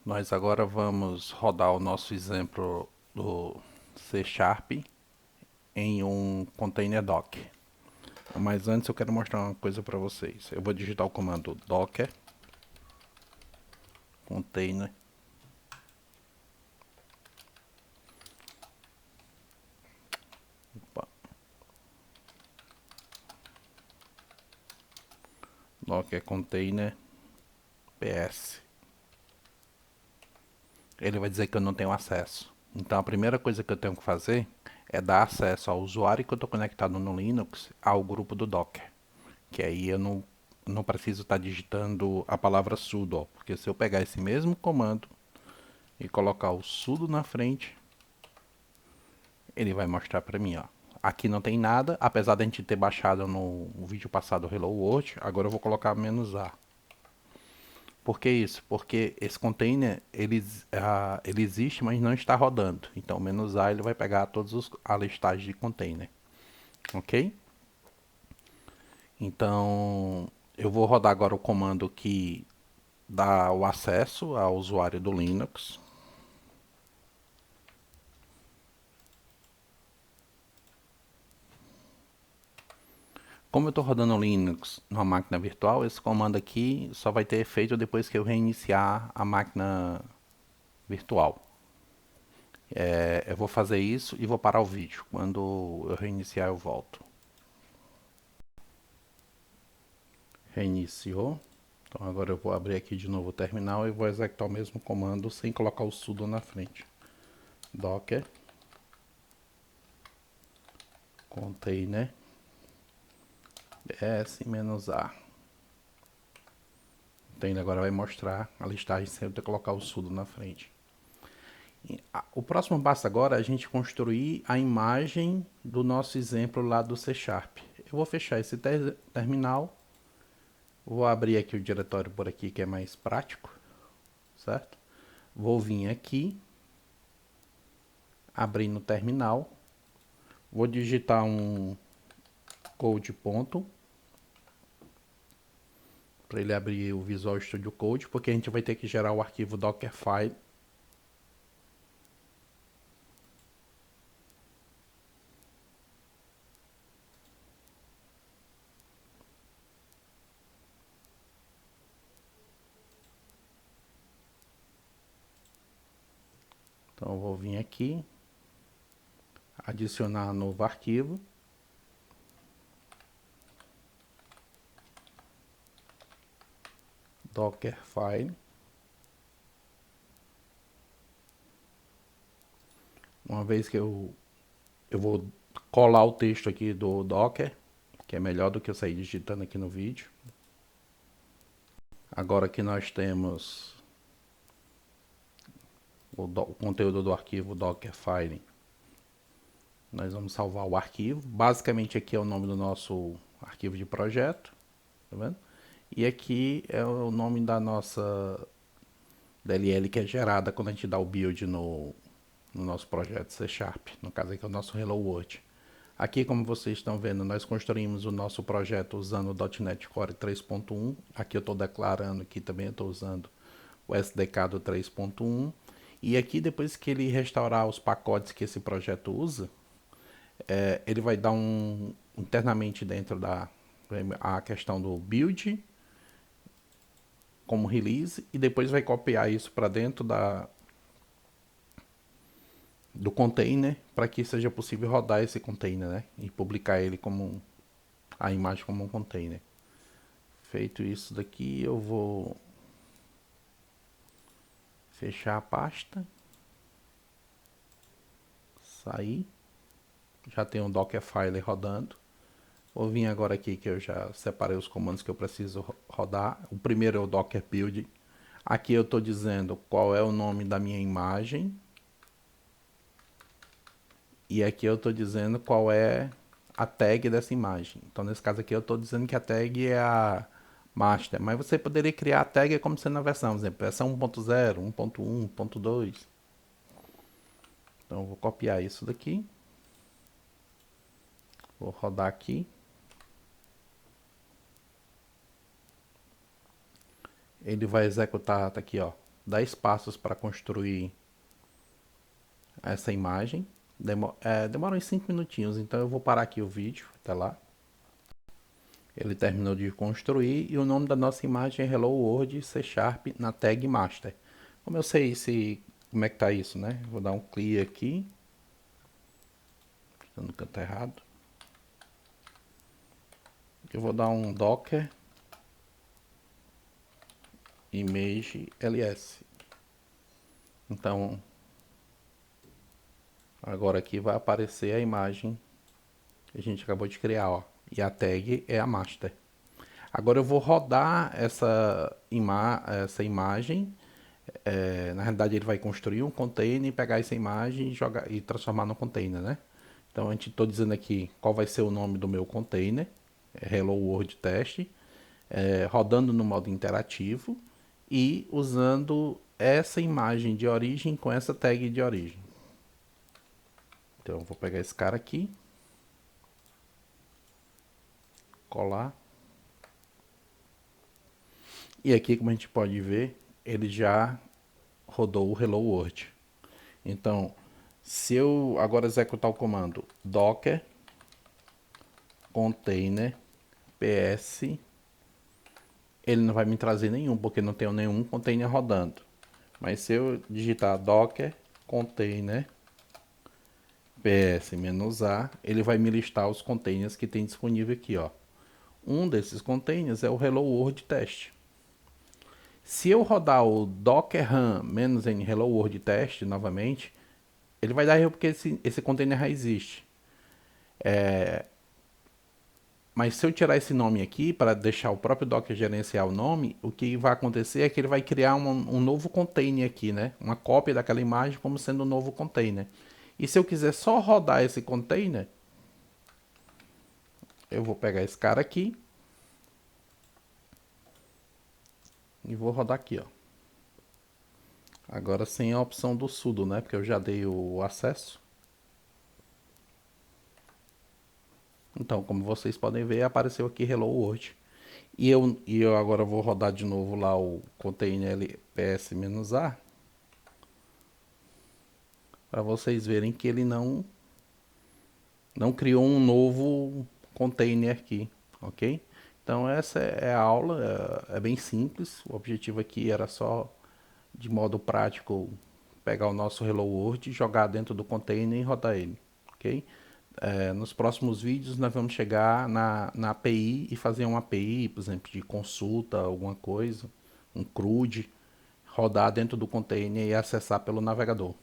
Nós agora vamos rodar o nosso exemplo do C Sharp em um container Docker. Mas antes eu quero mostrar uma coisa para vocês. Eu vou digitar o comando docker container opa, docker container ps. Ele vai dizer que eu não tenho acesso. Então a primeira coisa que eu tenho que fazer é dar acesso ao usuário que eu estou conectado no Linux ao grupo do Docker. Que aí eu não preciso estar digitando a palavra sudo, ó, porque se eu pegar esse mesmo comando e colocar o sudo na frente, ele vai mostrar para mim, ó. Aqui não tem nada, apesar de a gente ter baixado no vídeo passado o Hello World, agora eu vou colocar "-a". Por que isso? Porque esse container ele existe, mas não está rodando. Então "-a" ele vai pegar a listagem de container, ok? Então eu vou rodar agora o comando que dá o acesso ao usuário do Linux. Como eu estou rodando o Linux numa máquina virtual, esse comando aqui só vai ter efeito depois que eu reiniciar a máquina virtual. Eu vou fazer isso e vou parar o vídeo. Quando eu reiniciar, eu volto. Reiniciou. Então agora eu vou abrir aqui de novo o terminal e vou executar o mesmo comando sem colocar o sudo na frente. Docker container s-a. Então ele agora vai mostrar a listagem sem eu ter que colocar o sudo na frente. O próximo passo agora é a gente construir a imagem do nosso exemplo lá do C Sharp. Eu vou fechar esse terminal, vou abrir aqui o diretório por aqui que é mais prático, certo? Vou vir aqui, abrir no terminal, vou digitar um code ponto para ele abrir o Visual Studio Code, porque a gente vai ter que gerar o arquivo Dockerfile. Então eu vou vir aqui, adicionar novo arquivo. Dockerfile. Uma vez que eu vou colar o texto aqui do Docker, que é melhor do que eu sair digitando aqui no vídeo. Agora que nós temos o conteúdo do arquivo Dockerfile, nós vamos salvar o arquivo. Basicamente aqui é o nome do nosso arquivo de projeto, tá vendo? E aqui é o nome da nossa DLL que é gerada quando a gente dá o build no nosso projeto C Sharp. No caso aqui é o nosso Hello World. Aqui, como vocês estão vendo, nós construímos o nosso projeto usando o .NET Core 3.1. Aqui eu estou declarando que também estou usando o SDK do 3.1. E aqui, depois que ele restaurar os pacotes que esse projeto usa, ele vai dar internamente dentro a questão do build como release e depois vai copiar isso para dentro do container para que seja possível rodar esse container, né? E publicar ele como a imagem como um container. Feito isso daqui, eu vou fechar a pasta, sair, já tem um Dockerfile rodando. Vou vir agora aqui que eu já separei os comandos que eu preciso rodar. O primeiro é o Docker Build. Aqui eu estou dizendo qual é o nome da minha imagem. E aqui eu estou dizendo qual é a tag dessa imagem. Então nesse caso aqui eu estou dizendo que a tag é a master. Mas você poderia criar a tag como sendo na versão, por exemplo, versão 1.0, 1.1, 1.2. Então eu vou copiar isso daqui. Vou rodar aqui. Ele vai executar, tá aqui ó, 10 passos para construir essa imagem. Demora uns 5 minutinhos, então eu vou parar aqui o vídeo, até lá. Ele terminou de construir e o nome da nossa imagem é Hello World C# na tag master. Como eu sei como é que tá isso, né? Vou dar um clear aqui. Estou no canto errado. Eu vou dar um docker image ls. Então, agora aqui vai aparecer a imagem que a gente acabou de criar, ó. E a tag é a master. Agora eu vou rodar essa imagem. Na realidade ele vai construir um container, pegar essa imagem e jogar e transformar no container, né? Então a gente estou dizendo aqui qual vai ser o nome do meu container, Hello World Test, rodando no modo interativo e usando essa imagem de origem com essa tag de origem. Então eu vou pegar esse cara aqui, colar. E aqui, como a gente pode ver, ele já rodou o Hello World. Então, se eu agora executar o comando docker container ps, ele não vai me trazer nenhum, porque não tenho nenhum container rodando. Mas se eu digitar docker container ps-a, ele vai me listar os containers que tem disponível aqui, ó. Um desses containers é o Hello World Test. Se eu rodar o docker run-n Hello World Test novamente, ele vai dar erro porque esse container já existe. Mas se eu tirar esse nome aqui para deixar o próprio Docker gerenciar o nome, o que vai acontecer é que ele vai criar um novo container aqui, né? Uma cópia daquela imagem como sendo um novo container. E se eu quiser só rodar esse container, eu vou pegar esse cara aqui e vou rodar aqui, ó. Agora sem a opção do sudo, né? Porque eu já dei o acesso. Então, como vocês podem ver, apareceu aqui Hello World. E eu agora vou rodar de novo lá o container ps-a para vocês verem que ele não criou um novo container aqui, ok? Então essa é a aula, é bem simples. O objetivo aqui era só, de modo prático, pegar o nosso Hello World, jogar dentro do container e rodar ele, ok? Nos próximos vídeos nós vamos chegar na API e fazer uma API, por exemplo, de consulta, alguma coisa, um CRUD, rodar dentro do container e acessar pelo navegador.